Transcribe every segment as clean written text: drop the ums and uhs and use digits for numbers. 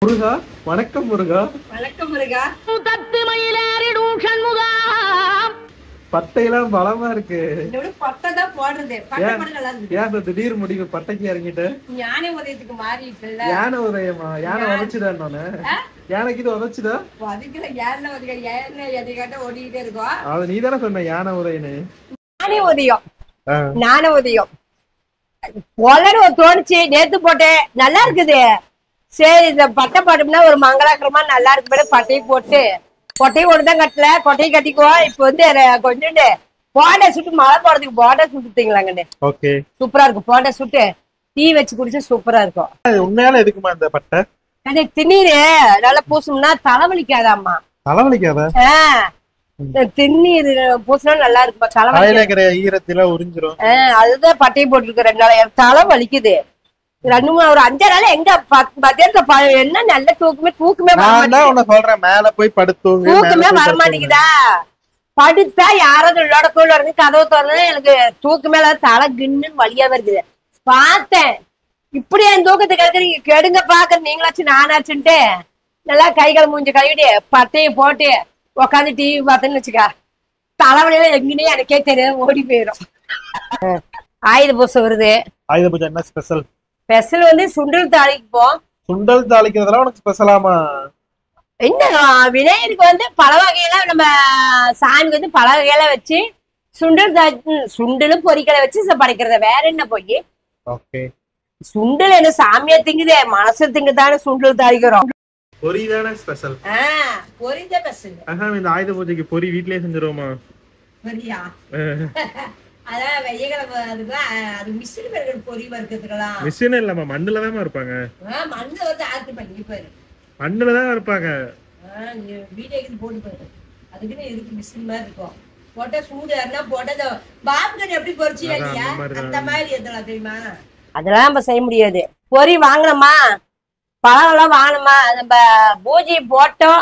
முருகா வணக்கம் முருகா. வணக்கம் முருகா. பட்டையெல்லாம் பலமா இருக்கு. பட்டை தான் போடுறது. ஏன் திடீர் முடிவு பட்டைக்கு இறங்கிட்டு? யானை உதயத்துக்கு மாறிட்டு. யானை உதயமா? யானை உதச்சுதான் நானு. யானைக்கு இது உதச்சுதா? அதுக்குள்ள யானை உதயம் யானை எதைக்காட்ட ஓடிக்கிட்டே இருக்கோம். அது நீ தானே சொன்ன யானை உதயன்னு. யானை உதயம் ஞான உதயம் வளர தோணுச்சு. நேத்து போட்டேன், நல்லா இருக்குது. சரி இந்த பட்டை பாட்டோம்னா ஒரு மங்களாக்கிரமா நல்லா இருக்கு. பட்டையை போட்டு கொட்டையை ஒண்ணுதான் கட்டல, கொட்டையை கட்டிக்குவோம். இப்ப வந்து கொஞ்சோண்டு போண்டா சுட்டு மழை போறதுக்கு போண்டா சுட்டுட்டீங்களாங்கண்ணே. ஓகே, சூப்பரா இருக்கும். போண்டா சுட்டு டீ வச்சு குடிச்சா சூப்பரா இருக்கும். உண்மையால எதுக்குமா இந்த பட்டை? திண்ணீர் நல்லா பூசணும்னா தலைவலிக்காதாம்மா. தலைவலிக்காதா? திண்ணீர் பூசினா நல்லா இருக்குமா? தலைவலிக்கிற ஈரத்தில உறிஞ்சிரும். அதுதான் பட்டையை போட்டுருக்க. 2 நாள் தலை வலிக்குது. 2 ஒரு 5 நாள் எங்க மத்தியானத்துல என்ன நல்ல தூக்கமே சொல்றேன். மேல போய் படுத்தூங்க. தூக்கமே வரமாட்டேங்குதா? படுத்தா யாராவது உள்ளோட கோயில் இருந்து கதவு திறந்து எனக்கு தூக்கமே இல்லாத தலை கின்னு வலியாவே இருக்குது. பார்த்தேன் இப்படி என் தூக்கத்தை கெடுக்குறீங்க, கெடுங்க பாக்குற நீங்களாச்சும் நானாச்சுன்ட்டு நல்லா கைகள் மூஞ்சி கழுவிட்டு பட்டையை போட்டு உக்காந்து டிவி பார்த்தேன்னு வச்சுக்கா, தலைவலியில எங்கன்னே எனக்கே தெரியாது, ஓடி போயிடும். ஆயுத பூசை வருது. ஆயுத பூஜை என்ன ஸ்பெஷல்? ஸ்பெஷல் வந்து சுண்டல் தாளிப்போம். சுண்டல் தாளிக்கிறதுலாம் உனக்கு ஸ்பெஷலாமா? என்ன விநாயகருக்கு வந்து பல வகையெல்லாம் நம்ம சாமிக்கு வந்து பல வகையெல்லாம் வச்சு சுண்டலும் பொரிக்கலை வச்சு படைக்கிறத. வேற என்ன போய் சுண்டல் என்ன சாமியா திங்குதே, மனசு திங்குதானே சுண்டல் தாளிக்கிறோம். பொரி தானே ஸ்பெஷல். பொரி தான் ஸ்பெஷல். இந்த ஆயுத பூஜைக்கு பொரி வீட்லயே செஞ்சிருவோமா? பொரியா? அதான் வெய்யக்கிழமை அதுக்குலாம் அது மிஷின் பேர்கள் பொரி வறுக்கிறதுக்கெல்லாம். மிஷின் இல்லம்மா, மண்ணுல தான் இருப்பாங்க. மண்ணுல வந்து ஆர்த்தி பண்ணி பாரு. மண்ணுல தான் இருப்பாங்க. வீட்டுக்கு போட்டு பாரு. அதுக்குன்னு இருக்கு மிஷின் மாதிரி இருக்கும். போட்டா சூடு யாருன்னா போட்டா பாப்கன் எப்படி பொரிச்சியா இல்லையா அந்த மாதிரி எதெல்லாம் தெரியுமா? அதெல்லாம் நம்ம செய்ய முடியாது. பொரி வாங்கணுமா, பழம் எல்லாம் வாங்கணுமா, நம்ம பூஜை போட்டோம்,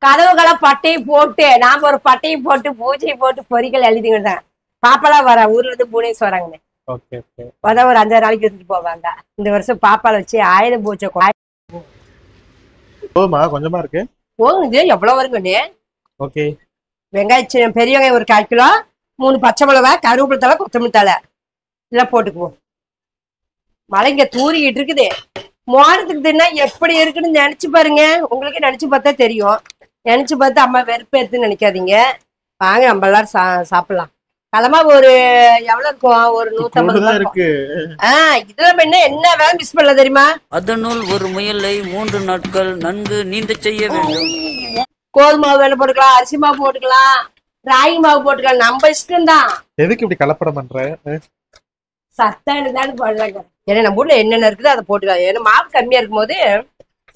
கதவுகளை பட்டையை போட்டு நாம ஒரு பட்டையை போட்டு பூஜையை போட்டு பொரிகள் எழுதிக்கிட்டேன். பாப்பாலாம் வர ஊர்ல இருந்து புவனேஸ்வர் வராங்கன்னு. அதான் ஒரு 5 நாளைக்கு எடுத்துட்டு போவாங்க. இந்த வருஷம் பாப்பால வச்சு ஆயுத பூஜை கொஞ்சமா இருக்கு. போகுது எவ்வளவு வருங்கண்ணே? ஓகே, வெங்காயம் பெரிய வெங்காயம் ஒரு 1/4 கிலோ, 3 பச்சை மிளகா, கருவேப்பிலை தலை, கொத்தமல்லி தலை இதெல்லாம் போட்டுக்குவோம். மழை இங்க தூரிக்கிட்டு இருக்குது. மோனத்துக்கு தின்னா எப்படி இருக்குன்னு நினைச்சு பாருங்க. உங்களுக்கு நினைச்சு பார்த்தா தெரியும். நினைச்சு பார்த்து அம்மா வெறுப்பு எடுத்துன்னு நினைக்காதீங்க. வாங்க நம்ம எல்லாரும் சாப்பிடலாம். களமா ஒரு எவ்வளவு இருக்கும்? ஒரு 150 இருக்கு. இதுல என்ன வேலை மிஸ் பண்ணல தெரியுமா? அதனுள் ஒரு முயலை 3 நாட்கள் நன்கு நீந்த செய்ய வேண்டும். கோதுமை மாவு வேலை போட்டுக்கலாம், அரிசி மாவு போட்டுக்கலாம், ராகி மாவு போட்டுக்கலாம். நம்ம இஷ்டம் தான். எதுக்கு இப்படி கலப்படம் பண்ற? சத்தானு தானே போடுறாங்க. ஏன்னா நம்ம ஊர்ல என்னென்ன இருக்குது அதை போட்டுக்கலாம். ஏன்னா மாவு கம்மியா இருக்கும் போது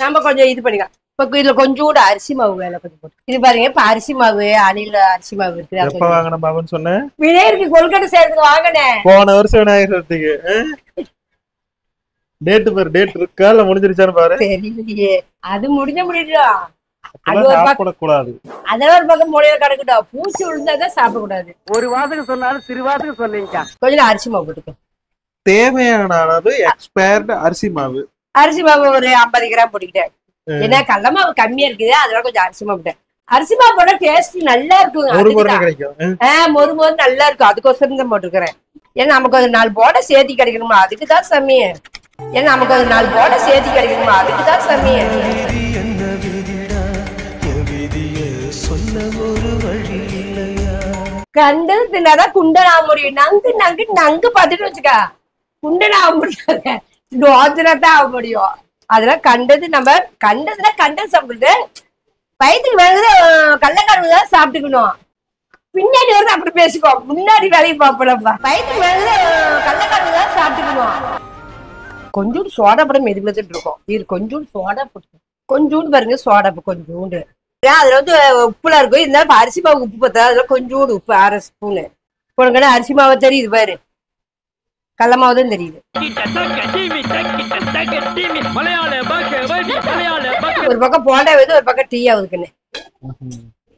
நம்ம கொஞ்சம் இது பண்ணிக்கலாம். இப்ப இதுல கொஞ்சம் கூட அரிசி மாவு வேலை கொஞ்சம் போட்டு இது பாருங்க. இப்ப அரிசி மாவு அணில அரிசி மாவு இருக்குது. விநாயகருக்கு கொழுக்கட்டை செய்யறதுக்கு வாங்கினேன். போன வருஷம் விநாயகருக்கு டேட் இருக்கா இல்ல முடிஞ்சிருச்சான்னு பாரு. தெரியலையே, அது முடிஞ்சிடும். அதெல்லாம் ஒரு பக்கம் மொழியில கிடக்கட்டும். பூச்சி விழுந்தாதான் சாப்பிட கூடாது. ஒரு வாசகம் சொன்னாலும் திருவாசகம் சொன்னீங்க. கொஞ்சம் அரிசி மாவு போட்டுக்கோ. தேவையான அளவு எக்ஸ்பயர்ட் அரிசி மாவு. அரிசி மாவு ஒரு 50 கிராம் போட்டுக்கிட்டேன். ஏன்னா கடல மாவு கம்மியா இருக்குது, அதனால கொஞ்சம் அரிசி மாவு போட்டேன். அரிசி மாவு போட்டா டேஸ்ட் நல்லா இருக்கும். மொறு மொறு நல்லா இருக்கும். அதுக்கோசரம் தான் போட்டுருக்கிறேன். ஏன்னா நமக்கு ஒரு 4 போட சேர்த்தி கிடைக்கணுமா, அதுக்குதான் சாமி. ஏன்னா நமக்கு ஒரு 4 போட சேர்த்தி கிடைக்கணுமா, அதுக்குதான் சாமி. கண்டது தின்னாதான் குண்டன் ஆக முடியும். நங்கு பாத்துட்டு வச்சுக்கா, குண்டன் ஆக முடியாது, டோஜனத்தான் ஆக முடியும். அதெல்லாம் கண்டதுன்னா கண்டது சாப்பிடுறது. வயிற்றுக்கு வேணுது கள்ளக்காரங்க சாப்பிட்டுக்கணும். பின்னாடி வந்து அப்படி பேசிக்கோ, முன்னாடி வேலையை பார்ப்போம்ப்பா. வயிற்றுக்கு வேணுது கள்ளக்காரங்க சாப்பிட்டுக்கணும். கொஞ்சோண்டு சோடா படம் மெது மெதுட்டு இருக்கும். இது கொஞ்சோண்டு சோடா போட்டு கொஞ்சோண்டு பாருங்க, சோடா கொஞ்சோண்டு. அதுல வந்து உப்புலாம் இருக்கும். இருந்தாலும் அரிசி மாவு உப்பு பார்த்தா அதுல கொஞ்சோண்டு உப்பு 1/2 ஸ்பூனு போடுங்க. அரிசி மாவு தெரியுது பாரு, கடல மாவு தான் தெரியுது. ஒரு பக்கம் போண்டா வருது, ஒரு பக்கம் டீ ஆகுதுக்குன்னு.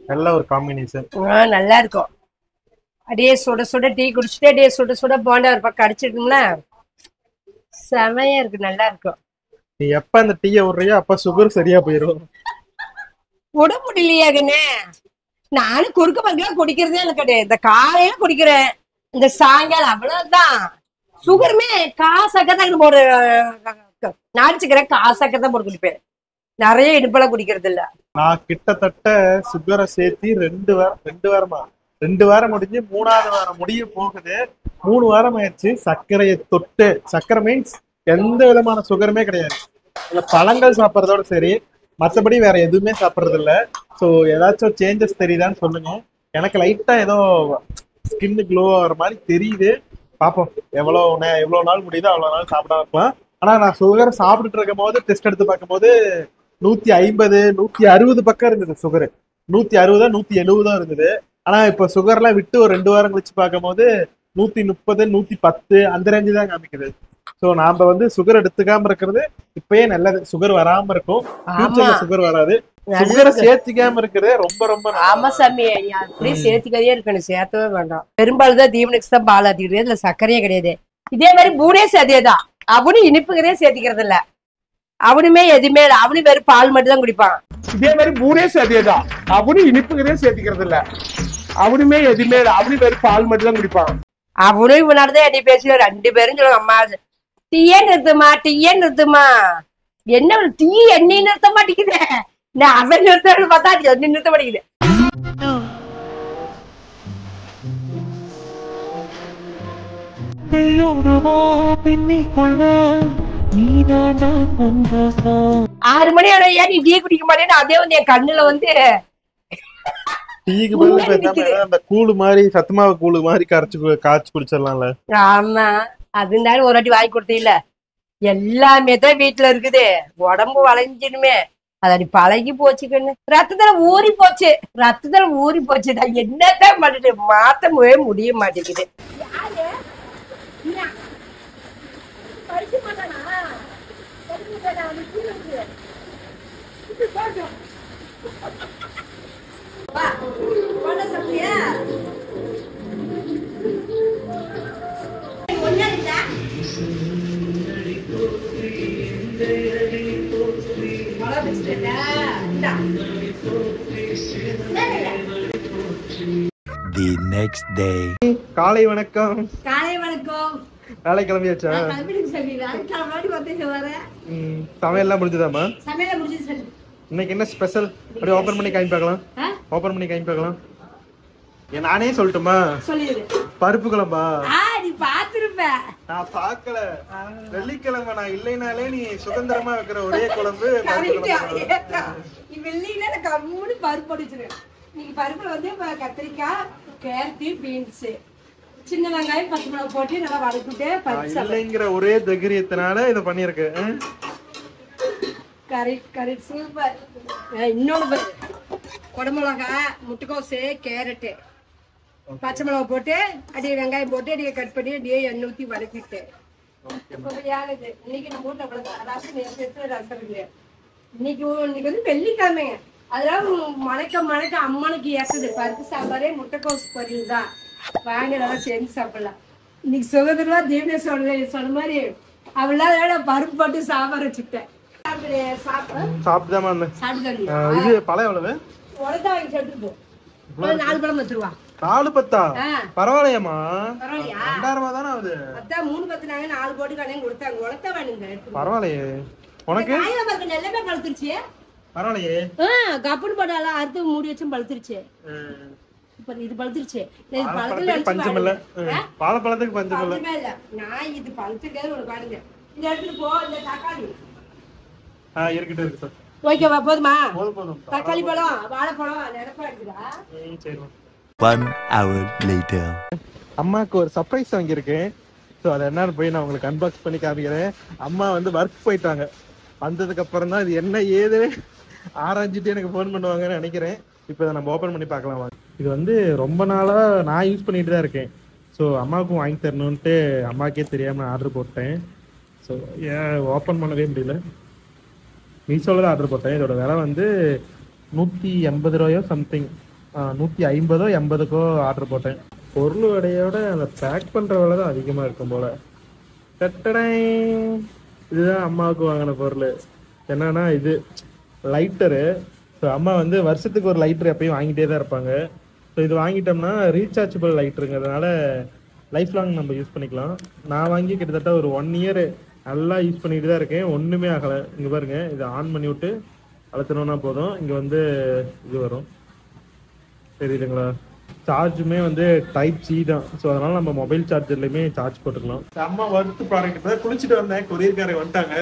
நல்ல ஒரு காம்பினேஷன். நல்லா இருக்கும். அப்படியே சுட சுட டீ குடிச்சுட்டு அப்படியே சுட சுட போண்டா ஒரு பக்கம் அடிச்சிட்டோம்னா செமையா இருக்கு, நல்லா இருக்கும். நீ எப்ப அந்த டீயை விடுறியோ அப்ப சுகர் சரியா போயிடும். விட முடியலையாகண்ணே. நானும் குறுக்க பங்கெல்லாம் குடிக்கிறதே எனக்கு கிடையாது. இந்த காலையில குடிக்கிறேன், இந்த சாயங்காலம் அவ்வளவுதான். சுகருமே காசாக்கத்தான் போடு, நாடிச்சுக்கிற காசாக்கத்தான் போட்டு குடிப்பேன். நிறைய இடுப்பெல்லாம் குடிக்கிறது இல்ல. நான் கிட்டத்தட்ட சுகரை சேர்த்து 2 வாரம் முடிஞ்சு 3வது வாரம் முடிய போகுது. 3 வாரம் ஆயிடுச்சு. சர்க்கரையை தொட்டு, சர்க்கரை மீன்ஸ் எந்த விதமான சுகருமே கிடையாது. இல்ல பழங்கள் சாப்பிட்றதோட சரி, மற்றபடி வேற எதுவுமே சாப்பிட்றது இல்ல. ஸோ ஏதாச்சும் சேஞ்சஸ் தெரியுதான்னு சொல்லுங்க. எனக்கு லைட்டா ஏதோ ஸ்கின்னு க்ளோ ஆகிற மாதிரி தெரியுது. பார்ப்போம் எவ்வளோ நாள் முடியுதோ அவ்வளோ நாள் சாப்பிடாம இருக்கலாம். ஆனா நான் சுகர் சாப்பிட்டுட்டு இருக்கும் போது டெஸ்ட் எடுத்து பார்க்கும்போது 150 160 பக்கம் இருந்தது சுகரு. 160 170 இருந்தது. ஆனா இப்ப சுகர்லாம் விட்டு ஒரு 2 வாரம் கழிச்சு பார்க்கும் போது 130 110 அந்த ரேஞ்சு தான் காமிக்குது. சோ நாம வந்து சுகர் எடுத்துக்காம இருக்கிறது இப்பயே நல்லது. சுகர் வராம இருக்கும், ஃபியூச்சர்ல சுகர் வராது. சுகரை சேர்த்துக்காம இருக்கிறது ரொம்ப ரொம்ப. ஆமா சாமி, அப்படியே சேர்த்துக்கதே இருக்கணும், சேர்த்தவே வேண்டாம். பெரும்பாலும் தான் தீவனுக்கு தான் பால் ஆத்திக்கிறது, இதுல சர்க்கரையே கிடையாது. இதே மாதிரி பூனேஸ் அதேதான். அவனும் இனிப்புக்கிறதே சேர்த்திக்கிறது இல்ல, அவனுமே எதுவுமே இல்ல, அவனும் வெறும் பால் மட்டும் தான் குடிப்பான். இதே மாதிரி பூனேஸ் அதேதான். அவனும் இனிப்புக்கிறதே சேர்த்திக்கிறது இல்ல, அவனுமே எதுவுமே இல்ல, அவனும் வெறும் பால் மட்டும் தான் குடிப்பான். அவனும் இவனாலதான் எண்ணி பேசுவேன். 2 பேரும் சொல்லுவாங்க, அம்மா டீயே நிறுத்துமா. என்ன டீ எண்ணி நிறுத்த மாட்டேங்குது, அவன் நிறுத்தன்னு பார்த்தா எண்ணி நிறுத்த மாட்டேங்குது. ஆறு மணி ஆனா ஏன் நீ டீ குடிக்க மாட்டேன்னு அதே வந்து என் கண்ணுல வந்து டீக்கு பதிலா அந்த கூழு மாதிரி, சத்துமாவு கூழு மாதிரி காய்ச்சி குடிச்சிடலாம்ல. ஆமா, அதுனால ஒரு வாட்டி வாங்கி கொடுத்தீங்கல்ல. எல்லாமே தான் வீட்டுல இருக்குது, உடம்பு வளைஞ்சிடுமே. அதாடி பழகி போச்சுக்கன்னு ரத்தத்துல ஊறி போச்சு. நான் என்னதான் பண்ணிட்டு மாத்தவே முடிய மாட்டேங்குது. The next day. காலை வணக்கம். வேலை கிளம்பியாச்சா? சமையல் எல்லாம் முடிஞ்சதாமா? இன்னைக்கு என்ன ஸ்பெஷல்? அப்படியே ஓபன் பண்ணி காமிப்பாக்கலாம். நானே சொல்லட்டுமா? பருப்பு குழம்பா? நான் பாக்கல. வெள்ளிக்கிழமை நான் இல்லைனாலே நீ சுதந்திரமா வைக்கிற ஒரே குழம்பு பருப்புல வந்து கத்திரிக்காய், கேரட், பீன்ஸ், சின்ன வெங்காயம், பச்சை மிளகாய் போட்டு நல்லா வதக்கிட்டு இல்லைங்கிற ஒரே தைரியத்தினால இதை பண்ணிருக்கு. Correct super. இன்னொன்னு குடமிளகா, முட்டைக்கோசு, கேரட்டு, பச்சை மிளகாய் போட்டு அப்படியே வெங்காயம் போட்டு அப்படியே கட் பண்ணி அப்படியே எண்ணெய் ஊற்றி வதக்கிட்டு இன்னைக்கு நம்ம வீட்டுல ரசம் இல்லை. இன்னைக்கு வந்து வெள்ளிக்கிழமைங்க, அதெல்லாம் மணக்க அம்மனுக்கு ஏற்றது பருப்பு சாம்பாரே முட்டைக்கோசு பொரியல் தான். வாங்க நல்லா சேர்ந்து சாப்பிடலாம். இன்னைக்கு சுகந்திரமா தீவனே சொன்ன மாதிரி அவளால பருப்பு போட்டு சாம்பார் வச்சுட்டேன். சாப்பிட்டுதாமா இது பழம் எவ்வளவு? உடனே வாங்கி சாப்பிட்டு 4 பழம் வச்சிருவா. 4 பத்தா? பரவாயில்லையம்மா, 2000 தானே ஆகுது. அதான் 3 பத்து நாங்க 4 போட்டு கடையும் கொடுத்தாங்க. உடனே வாங்குங்க. பரவாயில்லையே. உனக்கு எல்லாமே பழுத்துருச்சு. பரவாயில்லையே. கப்புனு போட்டால அறுத்து மூடி வச்சும் பழுத்துருச்சு. இது பழுத்துருச்சு. பஞ்சம் இல்ல, வாழைப்பழத்துக்கு பஞ்சம் இல்ல. நான் இது பழுத்துருக்காது ஒரு பாருங்க. இந்த இடத்துல போ. இந்த தக்காளி இருக்கு சார். ஓகேவா? போதுமா? போதும். தக்காளி பழம், வாழைப்பழம் நிரப்பா இருக்குதா? சரி. 1 hour later. அம்மாக்கு ஒரு சர்ப்ரைஸ் வாங்கியிருக்கேன். ஸோ அதை என்னன்னு போய் நான் உங்களுக்கு அன்பாக்ஸ் பண்ணி காமிக்கிறேன். அம்மா வந்து ஒர்க் போயிட்டாங்க. வந்ததுக்கு அப்புறம் தான் இது என்ன ஏது ஆராய்ஞ்சிட்டு எனக்கு ஃபோன் பண்ணுவாங்கன்னு நினைக்கிறேன். இப்போ இதை நம்ம ஓப்பன் பண்ணி பார்க்கலாம். இது வந்து ரொம்ப நாளாக நான் யூஸ் பண்ணிட்டு தான் இருக்கேன். ஸோ அம்மாவுக்கும் வாங்கி தரணுன்ட்டு அம்மாக்கே தெரியாமல் ஆர்டர் போட்டேன். ஸோ ஓப்பன் பண்ணவே முடியல. மீஷோவில் தான் ஆர்டர் போட்டேன். இதோட விலை வந்து 180 ரூபாயோ சம்திங், 150 80க்கோ ஆர்டர் போட்டேன். பொருள் விலையோட அதை பேக் பண்ணுற விலை தான் அதிகமாக இருக்கும் போல். இதுதான் அம்மாவுக்கு வாங்கின பொருள். என்னன்னா இது லைட்டரு. ஸோ அம்மா வந்து வருஷத்துக்கு ஒரு லைட்டர் எப்பயும் வாங்கிட்டே தான் இருப்பாங்க. ஸோ இது வாங்கிட்டோம்னா ரீசார்ஜபிள் லைட்டருங்கிறதுனால லைஃப் லாங் நம்ம யூஸ் பண்ணிக்கலாம். நான் வாங்கி கிட்டத்தட்ட ஒரு 1 இயர் நல்லா யூஸ் பண்ணிட்டு தான் இருக்கேன். ஒன்றுமே ஆகலை. இங்கே பாருங்க, இதை ஆன் பண்ணி விட்டு அழுத்தணும்னா போதும். இங்கே வந்து இது வரும், தெரியுதுங்களா? சார்ஜுமே வந்து டைப் சி தான். ஸோ அதனால நம்ம மொபைல் சார்ஜர்லையுமே சார்ஜ் போட்டுக்கலாம். அம்மா ஒர்த்து ப்ராடக்ட் தான் குளிச்சுட்டு வந்தேன், கொரியர்காரர் வந்துட்டாங்க.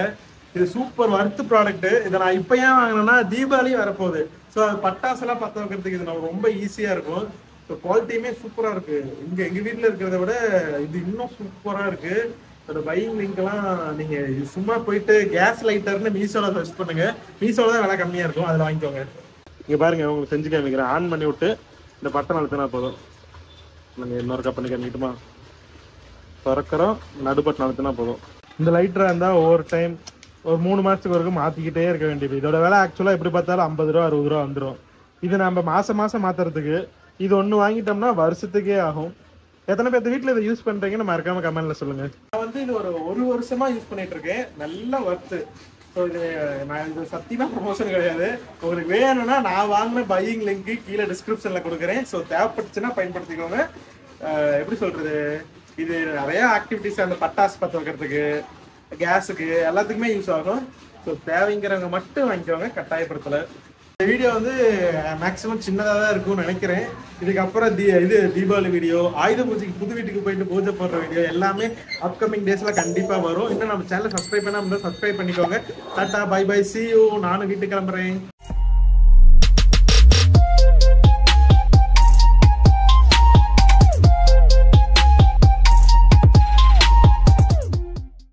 இது சூப்பர் ஒர்த்து ப்ராடக்ட். இதை நான் இப்போ ஏன் வாங்கினேன்னா தீபாவளியும் வரப்போகுது. ஸோ அது பட்டாசெல்லாம் பற்ற வைக்கிறதுக்கு இது நம்ம ரொம்ப ஈஸியாக இருக்கும். ஸோ குவாலிட்டியுமே சூப்பராக இருக்கு. இங்கே எங்கள் வீட்டில் இருக்கிறத விட இது இன்னும் சூப்பராக இருக்கு. அதோட பையிங் லிங்க்லாம் நீங்கள் சும்மா போயிட்டு கேஸ் லைட்டர்னு மீஷோவில் சர்ச் பண்ணுங்க. மீஷோவில் தான் விலை கம்மியாக இருக்கும், அதில் வாங்கிக்கோங்க. இங்கே பாருங்க, உங்களுக்கு செஞ்சு காமிக்கிறேன். ஆன் பண்ணி விட்டு இந்த பட்டன் அழுத்தினா போதும். நாங்கள் இன்னொரு கப் பண்ணி காமிக்கிட்டுமா? திறக்கிறோம், நடு பட்டன் அழுத்தினா போதும். இந்த லைட்டராக இருந்தால் ஒவ்வொரு டைம் ஒரு 3 மாதத்துக்கு வரைக்கும் மாற்றிக்கிட்டே இருக்க வேண்டியது. இதோட விலை ஆக்சுவலாக எப்படி பார்த்தாலும் 50 ரூபா 60 ரூபா வந்துடும். இது நம்ம மாதம் மாற்றுறதுக்கு இது ஒன்று வாங்கிட்டோம்னா வருஷத்துக்கே ஆகும். எத்தனை பேர் வீட்டில் இதை யூஸ் பண்ணுறீங்கன்னு மறக்காம கமெண்ட்ல சொல்லுங்கள். நான் வந்து இது ஒரு வருஷமாக யூஸ் பண்ணிட்டு இருக்கேன். நல்ல ஒர்த்து. ஸோ இது நான் இது சத்தியமாக ப்ரொமோஷன் கிடையாது. உங்களுக்கு வேணும்னா நான் வாங்கின பையிங் லிங்க் கீழே டிஸ்கிரிப்ஷனில் கொடுக்குறேன். ஸோ தேவைப்பட்டுச்சுன்னா பயன்படுத்திக்கோங்க. எப்படி சொல்கிறது, இது நிறைய ஆக்டிவிட்டிஸ் அந்த பட்டாசு பற்ற வைக்கிறதுக்கு, கேஸுக்கு எல்லாத்துக்குமே யூஸ் ஆகும். ஸோ தேவைங்கிறவங்க மட்டும் வாங்கிக்கோங்க, கட்டாயப்படுத்தலை. இந்த வீடியோ வந்து மேக்ஸிமம் சின்னதாக தான் இருக்கும்னு நினைக்கிறேன். இதுக்கப்புறம் இது தீபாவளி வீடியோ, ஆயுத பூஜைக்கு புது வீட்டுக்கு போயிட்டு பூஜை போடுற வீடியோ எல்லாமே அப்கமிங் டேஸில் கண்டிப்பாக வரும். இன்னும் நம்ம சேனலை சப்ஸ்கிரைப் பண்ணாமல் இருந்தால் சப்ஸ்கிரைப் பண்ணிக்கோங்க. டாட்டா, பை பை, see you. நானும் வீட்டுக்கு கிளம்புறேன்.